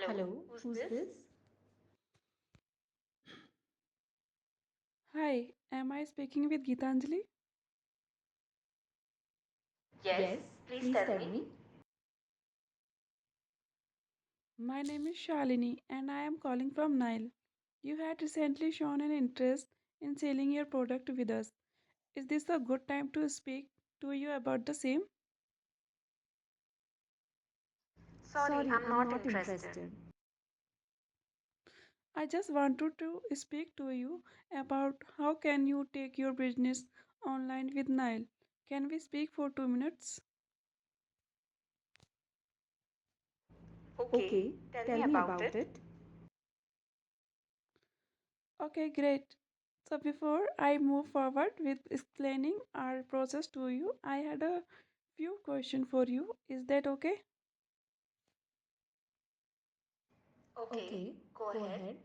Hello, who's this? Hi, am I speaking with Geetanjali? Yes, please tell me. My name is Shalini and I am calling from Nile. You had recently shown an interest in selling your product with us. Is this a good time to speak to you about the same? Sorry, I'm not interested. I just wanted to speak to you about how can you take your business online with Nile. Can we speak for 2 minutes? Okay, tell me about it. Okay, great. So before I move forward with explaining our process to you, I had a few questions for you. Is that okay? Okay, go ahead.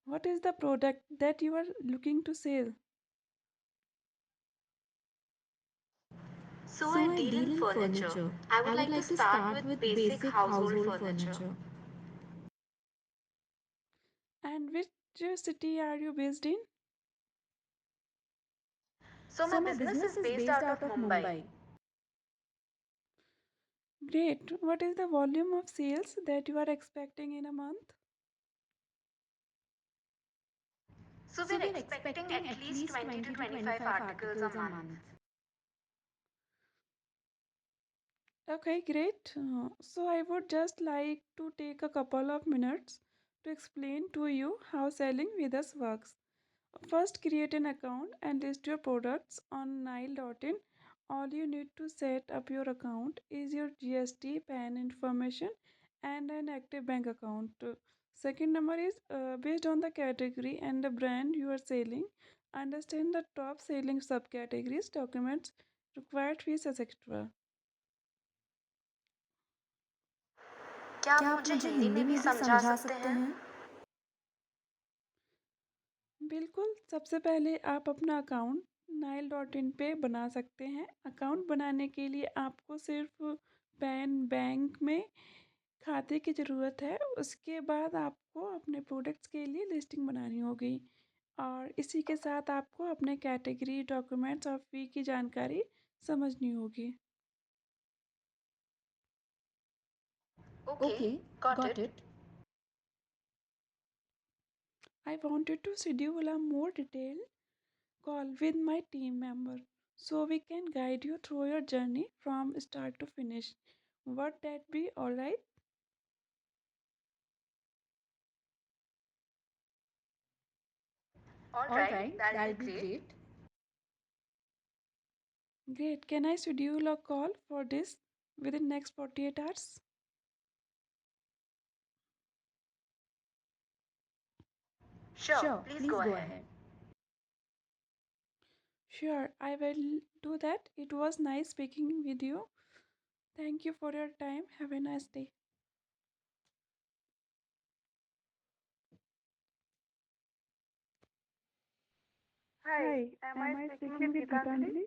What is the product that you are looking to sell? So, I deal in furniture. I would like to start with basic household furniture. And which city are you based in? So, my business is based out of Mumbai. Great. What is the volume of sales that you are expecting in a month? So, we're expecting at least 20 to 25 articles a month. Okay, great. So I would just like to take a couple of minutes to explain to you how selling with us works. First, create an account and list your products on Nile.in. All you need to set up your account is your GST, PAN information, and an active bank account. Second number is based on the category and the brand you are selling. Understand the top selling subcategories, documents, required fees, etc. क्या क्या आप आप मुझे मुझे हिंदी में हिंदी भी में भी समझा समझा सकते सकते हैं? हैं? बिल्कुल, सबसे पहले आप अपना अकाउंट नाइल.इन पे बना सकते हैं। अकाउंट बनाने के लिए आपको सिर्फ पैन बैंक में खाते की ज़रूरत है। उसके बाद आपको अपने प्रोडक्ट्स के लिए लिस्टिंग बनानी होगी और इसी के साथ आपको अपने कैटेगरी, डॉक्यूमेंट्स और फ़ी की जानकारी समझनी होगी। Okay, Okay, got got it. it. I wanted to schedule a more detailed call with my team member so we can guide you through your journey from start to finish. Would that be alright? All All right, right, that'll be that'll be great. great. Great. Can I schedule a call for this within next 48 hours? Sure, Sure, please please go go ahead. ahead. Sure, I will do that. It was nice speaking with you. Thank you for your time. Have a nice day. Hi, Hi, am I am I speaking speaking with with Gitanjali? Gitanjali?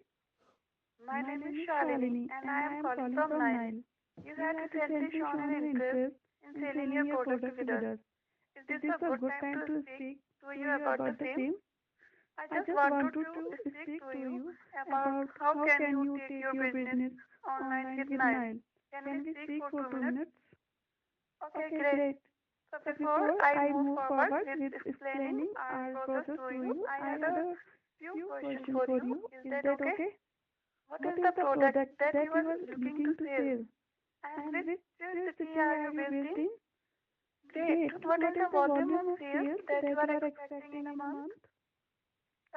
My My name is name is Shalini Shalini and and I I am am calling calling from from Nile. Nile. You You had had recently recently shown an shown an interest interest in in selling selling your your product product with with us. us. Is Is this this a a good good time time to to speak speak to to you you about the about the same? same? I I just just wanted wanted to to speak speak to to you you about about how how can can you you take take your your business business online online with with Nile. Nile. Can we Can we speak speak for for 2 2 minutes? minutes? Okay, Okay, great. great. So So before before I I move move forward forward with with explaining explaining our our process process to to you, you, I I had had a a few few questions questions for for you. you. Is Is that that okay? okay? What is What the is the product product that you that are you are looking to looking to sell? sell? And And which which city city are are you you based based in? in? Great. Great. What is What the is the volume of volume of sales sales that you that are you are expecting in expecting a in a month? month?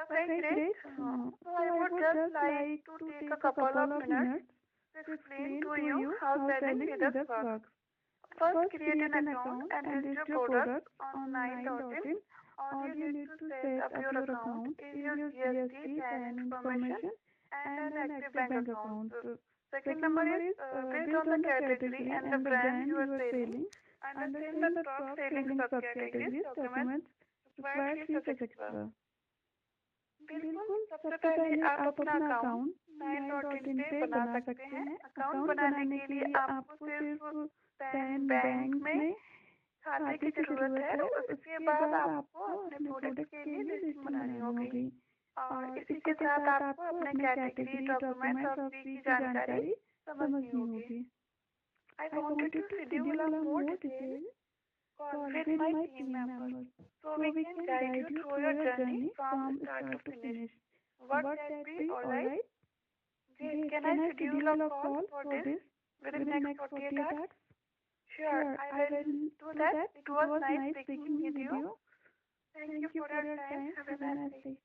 Okay, Okay, great. great. So So I I would would just just like like to to take a take a couple of couple of minutes minutes to to explain explain to to you you how how selling selling with with us us works. works. First, First, create an create an account account and and list list your your products products on on Nile.in. Nile.in. All All you you need need to to set set up up your your account account is is your your GST, GST, PAN PAN information, information, and and an an active active bank bank account. account. Second Second number number is is based based on the on the category category and the and the brand brand you are you are selling. selling. Understand the Understand the top top selling selling subcategories, subcategories, documents, documents, required required fees, fees, etc. etc. बिल्कुल, बिल्कुल, सबसे सबसे पहले पहले आप आप अपना अपना account account nine nine dot dot in in पे पे बना बना सकते सकते हैं। हैं। अकाउंट अकाउंट बनाने बनाने के के लिए लिए आपको आपको सिर्फ सिर्फ पैन पैन बैंक बैंक में में खाते की खाते की ज़रूरत ज़रूरत है। है। उसके उसके बाद बाद आपको आपको अपने अपने प्रोडक्ट प्रोडक्ट के के लिए लिए लिस्टिंग लिस्टिंग बनानी बनानी होगी। होगी। और और इसी इसी के के साथ साथ आपको आपको अपने अपने कैटेगरी, कैटेगरी डॉक्यूमेंट्स और डॉक्यूमेंट्स और फी की फी की जानकारी जानकारी समझनी समझनी होगी। होगी। I I wanted to wanted to schedule a schedule a more more detailed detailed call call with with my my team team members members so we so we can can guide guide you you through through your your journey journey from from start to start to finish. finish. Would Would that that be be alright? alright? Great. Great. Can I Can I schedule a schedule a call call for for this this within within next next 48 48 hours? hours? Sure, Sure, I I will will do do that. that. It It was was nice nice speaking with speaking with you. you. Thank you Thank you for for your your time. time. Have a Have a nice nice day. day.